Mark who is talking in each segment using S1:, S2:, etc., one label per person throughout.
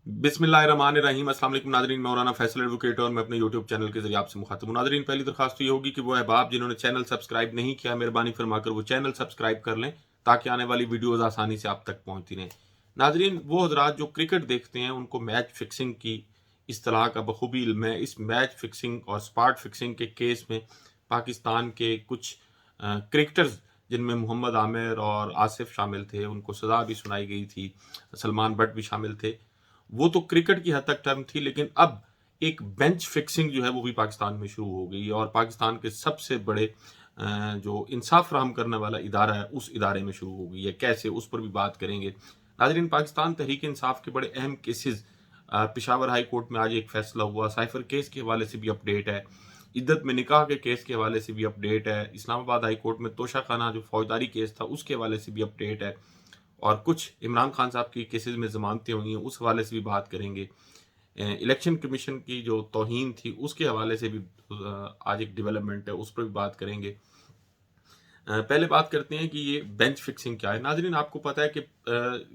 S1: बिस्मिल्लाहिर्रहमानिर्रहीम। अस्सलाम वालेकुम नाज़रीन, मैं मौलाना फैसल एडवोकेट और मैं अपने यूट्यूब चैनल के जरिए आपसे मुखातिब हूं। नाज़रीन, पहली दरखास्त तो ये होगी कि वो अहबाब जिन्होंने चैनल सब्सक्राइब नहीं किया, मेहरबानी फरमाकर वो चैनल सब्सक्राइब कर लें ताकि आने वाली वीडियोज़ आसानी से आप तक पहुँचती रहें। नाज़रीन, वो हजरात जो क्रिकेट देखते हैं उनको मैच फिक्सिंग की इस्तिलाह का बखूबी इल्म है। इस मैच फिक्सिंग और स्पॉट फिक्सिंग के केस में पाकिस्तान के कुछ क्रिकेटर्स जिनमें मोहम्मद आमिर और आसिफ शामिल थे, उनको सज़ा भी सुनाई गई थी, सलमान बट भी शामिल थे। वो तो क्रिकेट की हद तक टर्म थी, लेकिन अब एक बेंच फिक्सिंग जो है वो भी पाकिस्तान में शुरू हो गई है और पाकिस्तान के सबसे बड़े जो इंसाफ फराहम करने वाला इदारा है उस इदारे में शुरू हो गई है। कैसे, उस पर भी बात करेंगे। नाज़रीन, पाकिस्तान तहरीक इंसाफ के बड़े अहम केसेस, पेशावर हाई कोर्ट में आज एक फैसला हुआ, साइफर केस के हवाले से भी अपडेट है, इद्दत में निकाह के केस के हवाले से भी अपडेट है, इस्लामाबाद हाई कोर्ट में तोशा खाना जो फौजदारी केस था उसके हवाले से भी अपडेट है, और कुछ इमरान खान साहब की केसेस में ज़मानतें हुई हैं उस हवाले से भी बात करेंगे। इलेक्शन कमीशन की जो तौहीन थी उसके हवाले से भी आज एक डेवलपमेंट है, उस पर भी बात करेंगे। पहले बात करते हैं कि ये बेंच फिक्सिंग क्या है। नाज़रीन, आपको पता है कि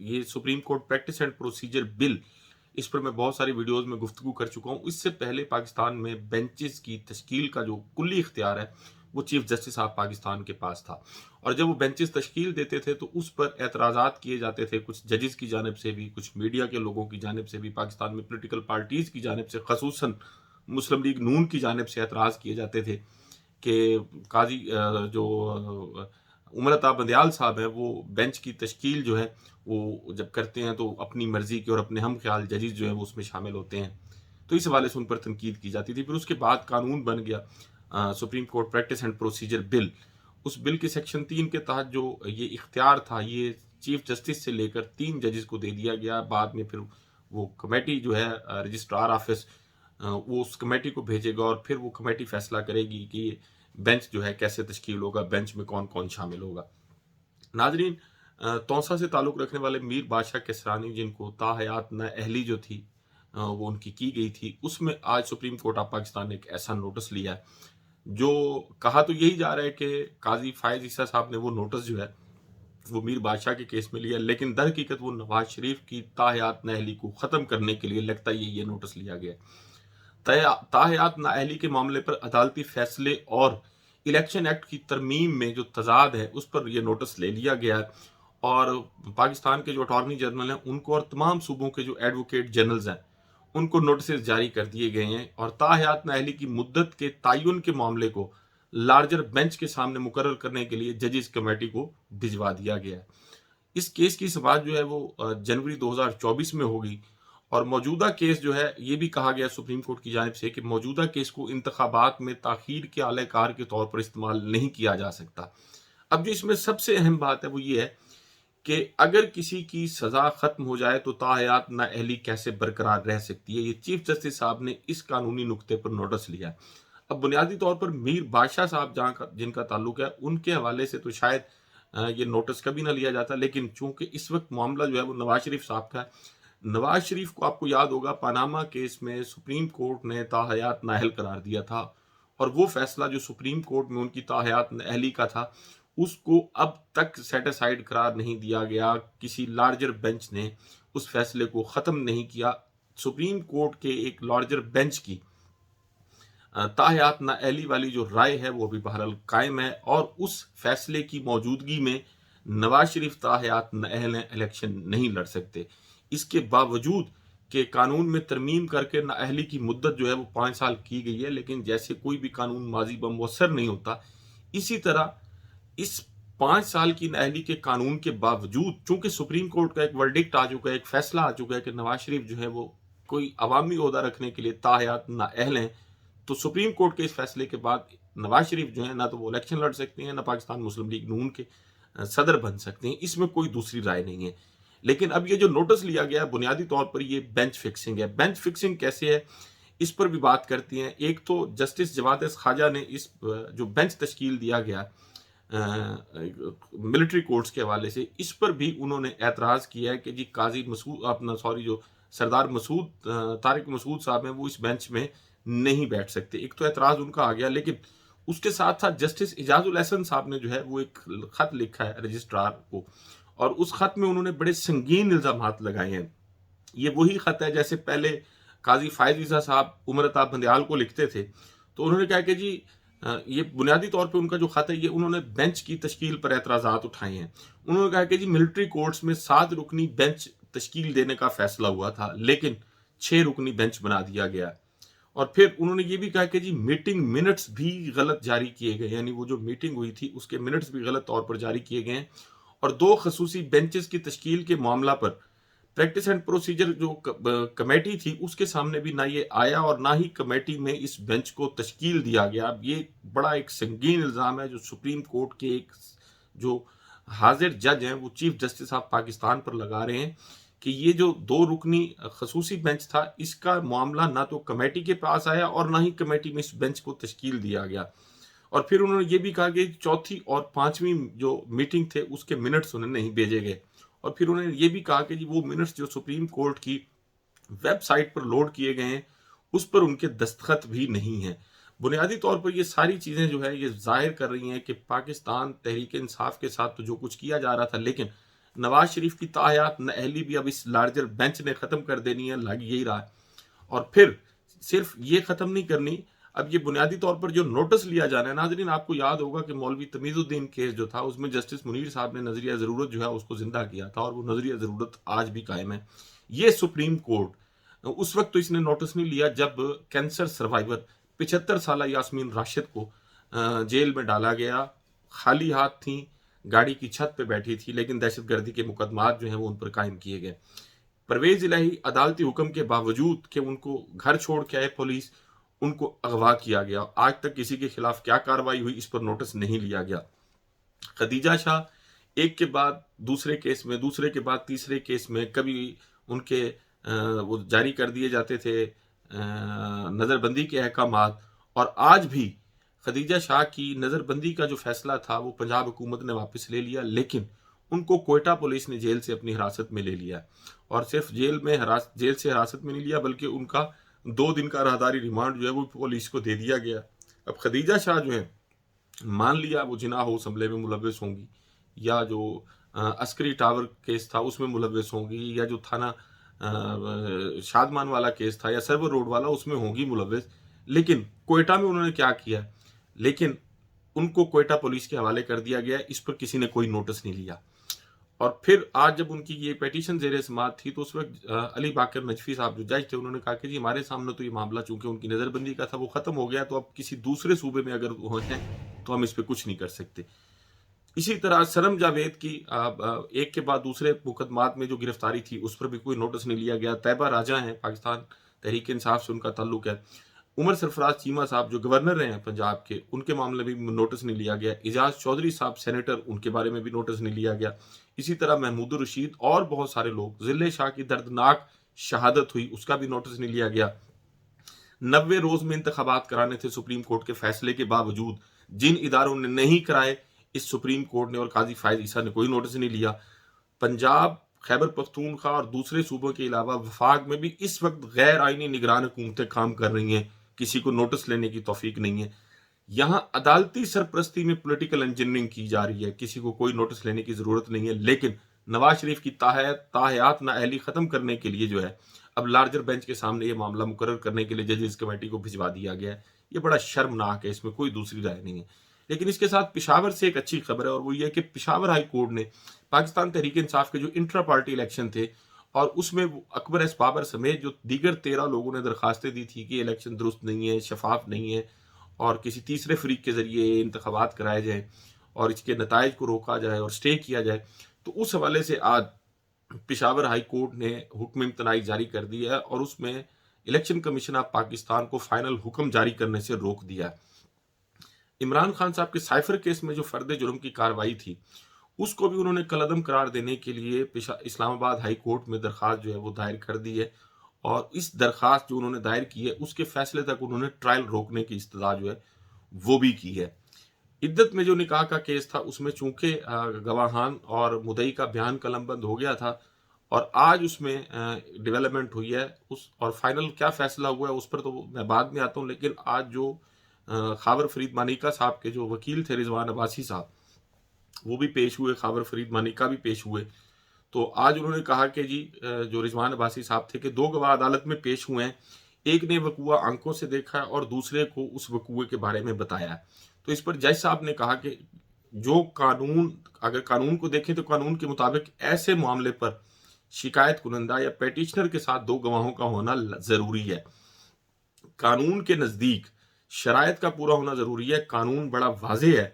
S1: ये supreme court practice and procedure bill, इस पर मैं बहुत सारी वीडियोस में गुफ्तगू कर चुका हूँ। इससे पहले पाकिस्तान में बेंचेस की तश्कील का जो कुल्ली इख्तियार है वो चीफ जस्टिस ऑफ पाकिस्तान के पास था, और जब वो बेंचेस तश्कील देते थे तो उस पर एतराज़ात किए जाते थे, कुछ जजेस की जानिब से भी, कुछ मीडिया के लोगों की जानिब से भी, पाकिस्तान में पोलिटिकल पार्टीज़ की जानिब से, खसूसन मुस्लिम लीग नून की जानिब से एतराज़ किए जाते थे कि काजी जो उमर अता बंदयाल साहब हैं वो बेंच की तश्कील जो है वो जब करते हैं तो अपनी मर्जी के और अपने हम ख्याल जजेस जो है वो उसमें शामिल होते हैं, तो इस हवाले से उन पर तनकीद की जाती थी। फिर उसके बाद कानून बन गया supreme court practice and procedure bill. उस बिल के सेक्शन 3 के तहत जो ये इख्तियार था ये चीफ जस्टिस से लेकर 3 जजेस को दे दिया गया। बाद में फिर वो कमेटी जो है रजिस्ट्रार ऑफिस, वो उस कमेटी को भेजेगा और फिर वो कमेटी फैसला करेगी कि बेंच जो है कैसे तश्कील होगा, बेंच में कौन कौन शामिल होगा। नाजरीन, तौसा से ताल्लुक़ रखने वाले मीर बादशाह किसरानी जिनको ताहयात नाअहली जो थी वो उनकी की गई थी, उसमें आज सुप्रीम कोर्ट ऑफ पाकिस्तान ने एक ऐसा नोटिस लिया है जो कहा तो यही जा रहा है कि काजी फायज ईसा साहब ने वो नोटिस जो है वो मीर बादशाह के केस में लिया, लेकिन दर हकीकत वो नवाज शरीफ की ताहयात नाअहली को ख़त्म करने के लिए लगता है ये नोटिस लिया गया। ताहयात नाअहली के मामले पर अदालती फैसले और इलेक्शन एक्ट की तरमीम में जो तजाद है उस पर यह नोटिस ले लिया गया है, और पाकिस्तान के जो अटॉर्नी जनरल हैं उनको और तमाम सूबों के जो एडवोकेट जनरल्स हैं उनको नोटिस जारी कर दिए गए हैं, और ताहयात नाअहली की मुद्दत के तयन के मामले को लार्जर बेंच के सामने मुकर्रर करने के लिए जजेस कमेटी को भिजवा दिया गया है। इस केस की समाअत जो है वो जनवरी 2024 में होगी, और मौजूदा केस जो है ये भी कहा गया सुप्रीम कोर्ट की जानिब से कि मौजूदा केस को इंतखाबात में ताखीर के आलेकार के तौर पर इस्तेमाल नहीं किया जा सकता। अब जो इसमें सबसे अहम बात है वो ये है कि अगर किसी की सज़ा ख़त्म हो जाए तो ताहयात नाअहली कैसे बरकरार रह सकती है। ये चीफ जस्टिस साहब ने इस कानूनी नुक्ते पर नोटिस लिया है। अब बुनियादी तौर पर मीर बादशाह साहब जिनका ताल्लुक है उनके हवाले से तो शायद ये नोटिस कभी ना लिया जाता, लेकिन चूंकि इस वक्त मामला जो है वो नवाज शरीफ साहब का है। नवाज शरीफ को आपको याद होगा पनामा केस में सुप्रीम कोर्ट ने ताहयात नाअहल करार दिया था, और वो फैसला जो सुप्रीम कोर्ट में उनकी ताहयात नाअहली का था उसको अब तक सेटिसाइड करार नहीं दिया गया। किसी लार्जर बेंच ने उस फैसले को ख़त्म नहीं किया। सुप्रीम कोर्ट के एक लार्जर बेंच की ताहयात नाअहली वाली जो राय है वो भी बहरहाल कायम है, और उस फैसले की मौजूदगी में नवाज शरीफ ताहयात नाअहल इलेक्शन नहीं लड़ सकते। इसके बावजूद कि कानून में तरमीम करके नाअहली की मुद्दत जो है वो 5 साल की गई है, लेकिन जैसे कोई भी कानून माजी बम मुअस्सर नहीं होता, इसी तरह इस 5 साल की नाअहली के कानून के बावजूद चूंकि सुप्रीम कोर्ट का एक वर्डिक्ट आ चुका है, एक फैसला आ चुका है कि नवाज शरीफ जो है वो कोई अवामी ओहदा रखने के लिए ताहयात नाअहल हैं, तो सुप्रीम कोर्ट के इस फैसले के बाद नवाज शरीफ जो है ना तो वो इलेक्शन लड़ सकते हैं, ना पाकिस्तान मुस्लिम लीग नून के सदर बन सकते हैं। इसमें कोई दूसरी राय नहीं है। लेकिन अब ये जो नोटिस लिया गया बुनियादी तौर पर ये बेंच फिक्सिंग है। बेंच फिक्सिंग कैसे है इस पर भी बात करती हैं। एक तो जस्टिस जवाद ख्वाजा ने इस जो बेंच तश्कील दिया गया मिलिट्री कोर्ट्स के हवाले से, इस पर भी उन्होंने एतराज़ किया है कि जी काजी मसूद अपना जो सरदार मसूद तारिक मसूद साहब हैं वो इस बेंच में नहीं बैठ सकते। एक तो एतराज़ उनका आ गया, लेकिन उसके साथ साथ जस्टिस इजाजुल हसन साहब ने जो है वो एक खत लिखा है रजिस्ट्रार को, और उस खत में उन्होंने बड़े संगीन इल्ज़ामात लगाए हैं یہ وہی خط ہے جیسے پہلے قاضی فائز عیسیٰ صاحب عمرتا بندیال کو لکھتے تھے، تو انہوں نے کہا کہ جی یہ بنیادی طور پہ ان کا جو خط ہے یہ انہوں نے بینچ کی تشکیل پر اعتراضات اٹھائے ہیں۔ انہوں نے کہا کہ جی ملٹری کورٹس میں 7 رکنی بینچ تشکیل دینے کا فیصلہ ہوا تھا، لیکن 6 رکنی بینچ بنا دیا گیا۔ اور پھر انہوں نے یہ بھی کہا کہ جی میٹنگ منٹس بھی غلط جاری کیے گئے، یعنی وہ جو میٹنگ ہوئی تھی اس کے منٹس بھی غلط طور پر جاری کیے گئے ہیں، اور 2 خصوصی بینچز کی تشکیل کے معاملہ پر پریکٹس اینڈ پروسیجر جو کمیٹی تھی اس کے سامنے بھی نہ یہ آیا اور نہ ہی کمیٹی میں اس بینچ کو تشکیل دیا گیا۔ اب یہ بڑا ایک سنگین الزام ہے جو سپریم کورٹ کے ایک جو حاضر جج ہیں وہ چیف جسٹس آف پاکستان پر لگا رہے ہیں کہ یہ جو 2 رکنی خصوصی بینچ تھا اس کا معاملہ نہ تو کمیٹی کے پاس آیا اور نہ ہی کمیٹی میں اس بینچ کو تشکیل دیا گیا۔ اور پھر انہوں نے یہ بھی کہا کہ 4تھی اور 5ویں جو میٹنگ تھے اس کے منٹس انہیں نہیں بھیجے گئے، اور پھر انہوں نے یہ بھی کہا کہ جی وہ منٹس جو سپریم کورٹ کی ویب سائٹ پر لوڈ کیے گئے ہیں اس پر ان کے دستخط بھی نہیں ہیں۔ بنیادی طور پر یہ ساری چیزیں جو ہے یہ ظاہر کر رہی ہیں کہ پاکستان تحریک انصاف کے ساتھ تو جو کچھ کیا جا رہا تھا، لیکن نواز شریف کی تاحیات نااہلی بھی اب اس لارجر بینچ نے ختم کر دینی ہے، لگ یہی رہا ہے۔ اور پھر صرف یہ ختم نہیں کرنی، اب یہ بنیادی طور پر جو نوٹس لیا جانا ہے، ناظرین آپ کو یاد ہوگا کہ مولوی تمیز الدین کیس جو تھا اس میں جسٹس منیر صاحب نے نظریہ ضرورت جو ہے اس کو زندہ کیا تھا، اور وہ نظریہ ضرورت آج بھی قائم ہے۔ یہ سپریم کورٹ اس وقت تو اس نے نوٹس نہیں لیا جب کینسر سروائیور 75 سالہ یاسمین راشد کو جیل میں ڈالا گیا، خالی ہاتھ تھیں، گاڑی کی چھت پہ بیٹھی تھی، لیکن دہشت گردی کے مقدمات جو ہیں وہ ان پر قائم کیے گئے۔ پرویز الہی عدالتی حکم کے باوجود کہ ان کو گھر چھوڑ کے آئے پولیس، ان کو اغوا کیا گیا، آج تک کسی کے خلاف کیا کارروائی ہوئی اس پر نوٹس نہیں لیا گیا۔ خدیجہ شاہ ایک کے بعد دوسرے کیس میں، دوسرے کے بعد تیسرے کیس میں، کبھی ان کے وہ جاری کر دیے جاتے تھے نظر بندی کے احکامات، اور آج بھی خدیجہ شاہ کی نظر بندی کا جو فیصلہ تھا وہ پنجاب حکومت نے واپس لے لیا، لیکن ان کو کوئٹہ پولیس نے جیل سے اپنی حراست میں لے لیا، اور صرف جیل سے حراست میں نہیں لیا بلکہ ان کا 2 دن کا راہداری ریمانڈ جو ہے وہ پولیس کو دے دیا گیا۔ اب خدیجہ شاہ جو ہے مان لیا وہ جناح ہو حملے میں ملوث ہوں گی، یا جو عسکری ٹاور کیس تھا اس میں ملوث ہوں گی، یا جو تھانہ شادمان والا کیس تھا یا سرور روڈ والا اس میں ہوں گی ملوث، لیکن کوئٹہ میں انہوں نے کیا کیا، لیکن ان کو کوئٹہ پولیس کے حوالے کر دیا گیا، اس پر کسی نے کوئی نوٹس نہیں لیا۔ اور پھر آج جب ان کی یہ پیٹیشن زیر سماعت تھی تو اس وقت علی باقر نجفی صاحب جو جج تھے انہوں نے کہا کہ جی ہمارے سامنے تو یہ معاملہ چونکہ ان کی نظر بندی کا تھا وہ ختم ہو گیا، تو اب کسی دوسرے صوبے میں اگر وہ ہیں تو ہم اس پہ کچھ نہیں کر سکتے۔ اسی طرح سرم جاوید کی ایک کے بعد دوسرے مقدمات میں جو گرفتاری تھی اس پر بھی کوئی نوٹس نہیں لیا گیا۔ طیبہ راجہ ہیں، پاکستان تحریک انصاف سے ان کا تعلق ہے۔ عمر سرفراز چیمہ صاحب جو گورنر رہے ہیں پنجاب کے، ان کے معاملے میں بھی نوٹس نہیں لیا گیا۔ اعجاز چودھری صاحب سینیٹر، ان کے بارے میں بھی نوٹس نہیں لیا گیا۔ اسی طرح محمود الرشید اور بہت سارے لوگ، ذلِ شاہ کی دردناک شہادت ہوئی اس کا بھی نوٹس نہیں لیا گیا۔ 90 روز میں انتخابات کرانے تھے سپریم کورٹ کے فیصلے کے باوجود، جن اداروں نے نہیں کرائے اس سپریم کورٹ نے اور قاضی فائز عیسیٰ نے کوئی نوٹس نہیں لیا۔ پنجاب، خیبر پختونخوا اور دوسرے صوبوں کے علاوہ وفاق میں بھی اس وقت غیر آئینی نگران حکومتیں کام کر رہی ہیں، کسی کو نوٹس لینے کی توفیق نہیں ہے۔ یہاں عدالتی سرپرستی میں پولیٹیکل انجینئرنگ کی جا رہی ہے، کسی کو کوئی نوٹس لینے کی ضرورت نہیں ہے، لیکن نواز شریف کی تاحیات نااہلی ختم کرنے کے لیے جو ہے اب لارجر بینچ کے سامنے یہ معاملہ مقرر کرنے کے لیے ججز کمیٹی کو بھجوا دیا گیا ہے۔ یہ بڑا شرمناک ہے، اس میں کوئی دوسری رائے نہیں ہے۔ لیکن اس کے ساتھ پشاور سے ایک اچھی خبر ہے، اور وہ یہ کہ پشاور ہائی کورٹ نے پاکستان تحریک انصاف کے جو انٹرا پارٹی الیکشن تھے اور اس میں اکبر ایس بابر سمیت جو دیگر 13 لوگوں نے درخواستیں دی تھی کہ الیکشن درست نہیں ہے، شفاف نہیں ہے، اور کسی تیسرے فریق کے ذریعے انتخابات کرائے جائیں اور اس کے نتائج کو روکا جائے اور سٹے کیا جائے، تو اس حوالے سے آج پشاور ہائی کورٹ نے حکم امتناعی جاری کر دیا ہے اور اس میں الیکشن کمیشن آف پاکستان کو فائنل حکم جاری کرنے سے روک دیا ہے۔ عمران خان صاحب کے سائفر کیس میں جو فرد جرم کی کارروائی تھی اس کو بھی انہوں نے کالعدم قرار دینے کے لیے اسلام آباد ہائی کورٹ میں درخواست جو ہے وہ دائر کر دی ہے، اور اس درخواست جو انہوں نے دائر کی ہے اس کے فیصلے تک انہوں نے ٹرائل روکنے کی استدعا جو ہے وہ بھی کی ہے۔ عدت میں جو نکاح کا کیس تھا اس میں چونکہ گواہان اور مدعی کا بیان قلم بند ہو گیا تھا، اور آج اس میں ڈیولپمنٹ ہوئی ہے، اور فائنل کیا فیصلہ ہوا ہے اس پر تو میں بعد میں آتا ہوں، لیکن آج جو خاور فرید مانیکا صاحب کے جو وکیل تھے رضوان عباسی صاحب وہ بھی پیش ہوئے، خاور فرید مانیکا بھی پیش ہوئے، तो आज उन्होंने कहा कि जी जो रिजवान अब्बासी साहब थे कि 2 गवाह अदालत में पेश हुए हैं, एक ने वकूआ आंखों से देखा है और दूसरे को उस वकूए के बारे में बताया है। तो इस पर जज साहब ने कहा कि जो कानून, अगर कानून को देखें तो कानून के मुताबिक ऐसे मामले पर शिकायत कुनंदा या पेटिशनर के साथ 2 गवाहों का होना जरूरी है। कानून के नजदीक शरायत का पूरा होना जरूरी है। कानून बड़ा वाज़ेह है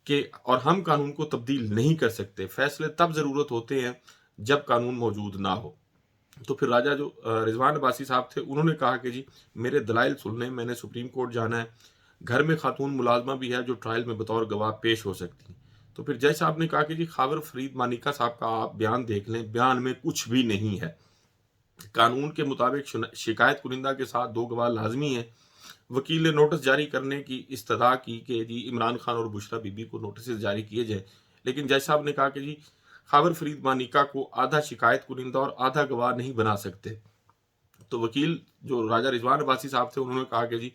S1: कि और हम कानून को तब्दील नहीं कर सकते। फैसले तब जरूरत होते हैं जब कानून मौजूद ना हो। तो फिर राजा जो रिजवान अब्बासी साहब थे, उन्होंने कहा कि जी मेरे दलाइल सुन लें, मैंने सुप्रीम कोर्ट जाना है, घर में खातून मुलाजमा भी है जो ट्रायल में बतौर गवाह पेश हो सकती हैं। तो फिर जज साहब ने कहा कि जी खावर फरीद मानिका साहब का आप बयान देख लें, बयान में कुछ भी नहीं है। कानून के मुताबिक शिकायत कुनिंदा के साथ 2 गवाह लाजमी है। वकील ने नोटिस जारी करने की इस्तदा की कि जी इमरान खान और बुशरा बीबी को नोटिस जारी किए जाए, लेकिन जज साहब ने कहा कि जी खावर फरीद मानिका को आधा शिकायत कुनिंदा और आधा गवाह नहीं बना सकते। तो वकील जो राजा रिजवान अब्बासी साहब थे, उन्होंने कहा कि जी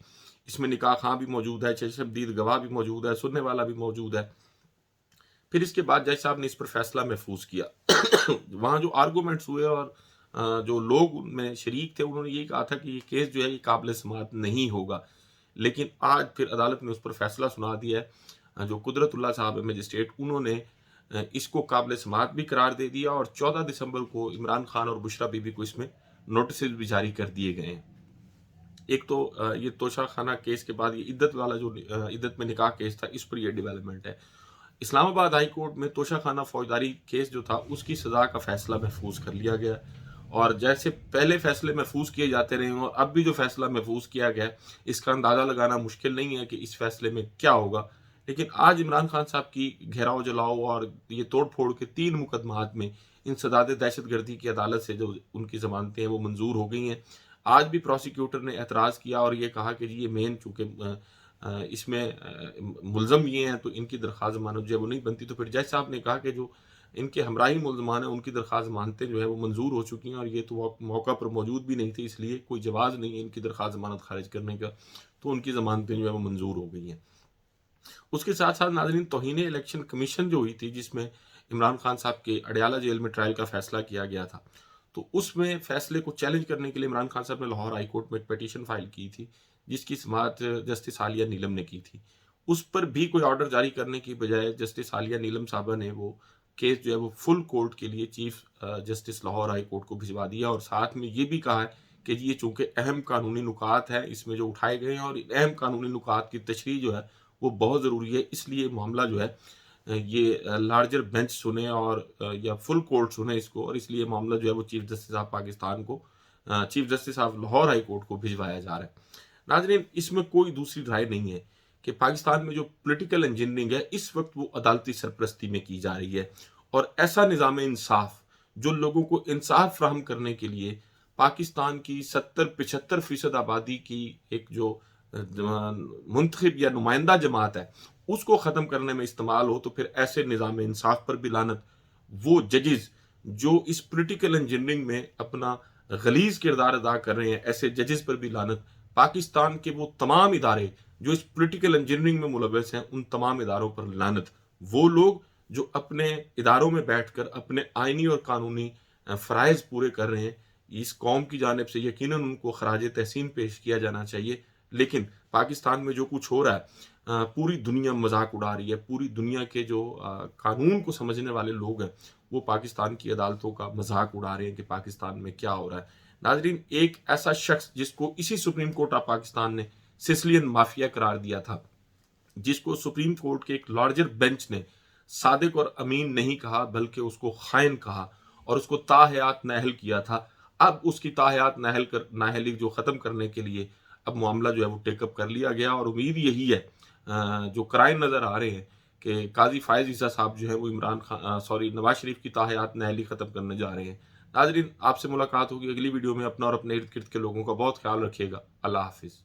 S1: इसमें निकाह खां भी मौजूद है, चशमदीद गवाह भी मौजूद है, सुनने वाला भी मौजूद है। फिर इसके बाद जज साहब ने इस पर फैसला महफूज किया। वहाँ जो आर्गूमेंट्स हुए और जो लोग उनमें शरीक थे, उन्होंने यही कहा था कि ये केस जो है ये काबिल समाअत नहीं होगा, लेकिन आज फिर अदालत ने उस पर फैसला सुना दिया है। जो कुदरतुल्लाह साहब है मजिस्ट्रेट, उन्होंने इसको काबिल समाअत भी करार दे दिया और 14 दिसंबर को इमरान खान और बुशरा बीबी को इसमें नोटिस भी जारी कर दिए गए हैं। एक तो ये तोशा खाना केस के बाद ये इद्दत वाला जो इद्दत में निकाह केस था, इस पर ये डेवलपमेंट है। इस्लामाबाद हाई कोर्ट में तोशा खाना फौजदारी केस जो था, उसकी सजा का फैसला महफूज कर लिया गया और जैसे पहले फैसले महफूज किए जाते रहे और अब भी जो फैसला महफूज किया गया, इसका अंदाजा लगाना मुश्किल नहीं है कि इस फैसले में क्या होगा। लेकिन आज इमरान खान साहब की घेराव जलाओ और ये तोड़ फोड़ के 3 मुकदमात में इंसदाद दहशतगर्दी की अदालत से जो उनकी जमानतें हैं वो मंजूर हो गई हैं। आज भी प्रोसिक्यूटर ने एतराज़ किया और ये कहा कि जी ये मेन चूँकि इसमें मुलजम ये हैं तो इनकी दरख्वास्त जमानत जो है वो नहीं बनती। तो फिर जज साहब ने कहा कि जो इनके हमराही मुलजमान हैं उनकी दरख्वास्त जमानतें जो है वो मंजूर हो चुकी हैं और ये तो मौका पर मौजूद भी नहीं थे, इसलिए कोई जवाज़ नहीं है इनकी दरख्वास्त जमानत खारिज करने का, तो उनकी जमानतें जो है वो मंजूर हो गई हैं। उसके साथ साथ नाज़रीन, तौहीन इलेक्शन कमीशन जो हुई थी, जिसमें इमरान खान साहब के अडयाला जेल में ट्रायल का फैसला किया गया था, तो उसमें फैसले को चैलेंज करने के लिए इमरान खान साहब ने लाहौर हाई कोर्ट में एक पिटीशन फाइल की थी, जिसकी समाअत जस्टिस आलिया नीलम ने की थी। उस पर भी कोई ऑर्डर जारी करने की बजाय जस्टिस आलिया नीलम साहबा ने वो केस जो है वो फुल कोर्ट के लिए chief justice Lahore high court को भिजवा दिया और साथ में ये भी कहा है कि ये चूंकि अहम कानूनी नुकात है इसमें जो उठाए गए हैं और अहम कानूनी नुकात की तशरीह जो है वो बहुत ज़रूरी है, इसलिए मामला जो है ये लार्जर बेंच सुने और या फुल कोर्ट सुने इसको, और इसलिए मामला जो है वो चीफ जस्टिस ऑफ पाकिस्तान को, chief justice of Lahore high court को भिजवाया जा रहा है। नाज़रीन, इसमें कोई दूसरी राय नहीं है कि पाकिस्तान में जो पॉलिटिकल इंजीनियरिंग है इस वक्त वो अदालती सरपरस्ती में की जा रही है और ऐसा निज़ाम इंसाफ जो लोगों को इंसाफ फ्राहम करने के लिए पाकिस्तान की 70-75% आबादी की एक जो मुंतखब या नुमाइंदा जमात है उसको ख़त्म करने में इस्तेमाल हो, तो फिर ऐसे निज़ाम इंसाफ पर भी लानत। वो जजेस जो इस पॉलिटिकल इंजीनियरिंग में अपना गलीज किरदार अदा कर रहे हैं, ऐसे जजेस पर भी लानत। पाकिस्तान के वो तमाम इदारे जो इस पॉलिटिकल इंजीनियरिंग में मुलव्वस हैं, उन तमाम इदारों पर लानत। वो लोग जो अपने इदारों में बैठकर अपने आइनी और कानूनी फ़राइज़ पूरे कर रहे हैं, इस कौम की जानिब से यकीनन उनको खराज तहसीन पेश किया जाना चाहिए। लेकिन पाकिस्तान में जो कुछ हो रहा है, पूरी दुनिया मजाक उड़ा रही है। पूरी दुनिया के जो कानून को समझने वाले लोग हैं वो पाकिस्तान की अदालतों का मजाक उड़ा रहे हैं कि पाकिस्तान में क्या हो रहा है। नाजरीन, एक ऐसा शख्स जिसको इसी सुप्रीम कोर्ट ऑफ पाकिस्तान ने सिसिलियन माफिया करार दिया था, जिसको सुप्रीम कोर्ट के एक लार्जर बेंच ने सादिक और अमीन नहीं कहा बल्कि उसको खाइन कहा और उसको ताहयात नाअहल किया था, अब उसकी ताहयात नाअहली जो ख़त्म करने के लिए अब मामला जो है वो टेकअप कर लिया गया और उम्मीद यही है, जो क्राइम नज़र आ रहे हैं कि काजी फायज ईसा साहब जो है वो नवाज शरीफ की ताहयात नाअहली ख़त्म करने जा रहे हैं। नाज़रीन, आपसे मुलाकात होगी अगली वीडियो में। अपना और अपने इर्द गिर्द के लोगों का बहुत ख्याल रखिएगा। अल्लाह हाफिज़।